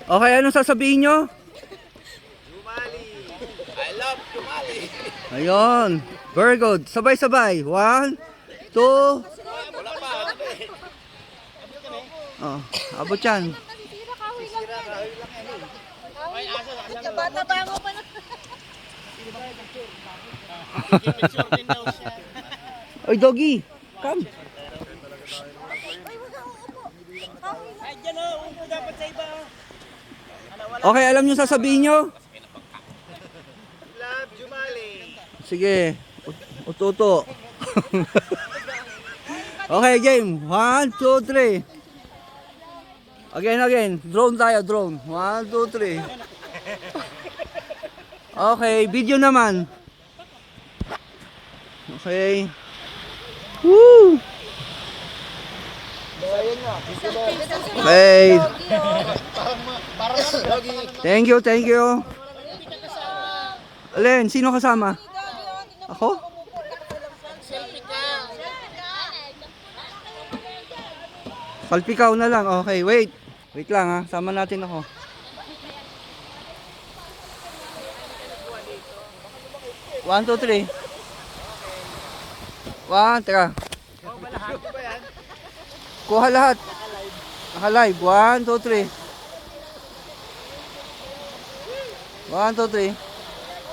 Okay, anong sasabihin nyo? Jumali. I love Jumali. Ayun. Very good. Sabay-sabay. 1, 2. Wala pa. Ano eh? Oh, abot yan. Sira kahoy lang yan eh. Ay, asa. Bata-bata mo pa na. Picture din daw siya. Oy, doggy. Come. Ay, dyan o. Upo dapat sa iba. Okay, alam nyo sasabihin nyo? Love Jumali. Sige. Uto-uto. Okay, game. 1, 2, 3. Again. Drone tayo, drone. 1, 2, 3. Okay, video naman. Okay. Woo! Okay. Thank you. Alin, sino kasama? Ako? Palpikaw na lang. Okay, wait. Wait lang ha. Sama natin ako. One, two, three. One, teka. Kuha lahat. Naka-live. 1, 2, 3. 1, 2, 3.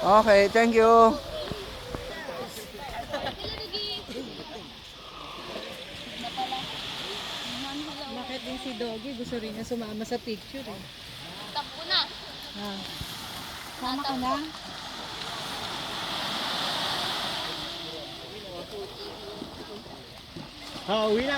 Okay, thank you. Bakit din si Doggy gusto rin niya sumama sa picture eh. Takbo na. Sama ka na? Uwi na.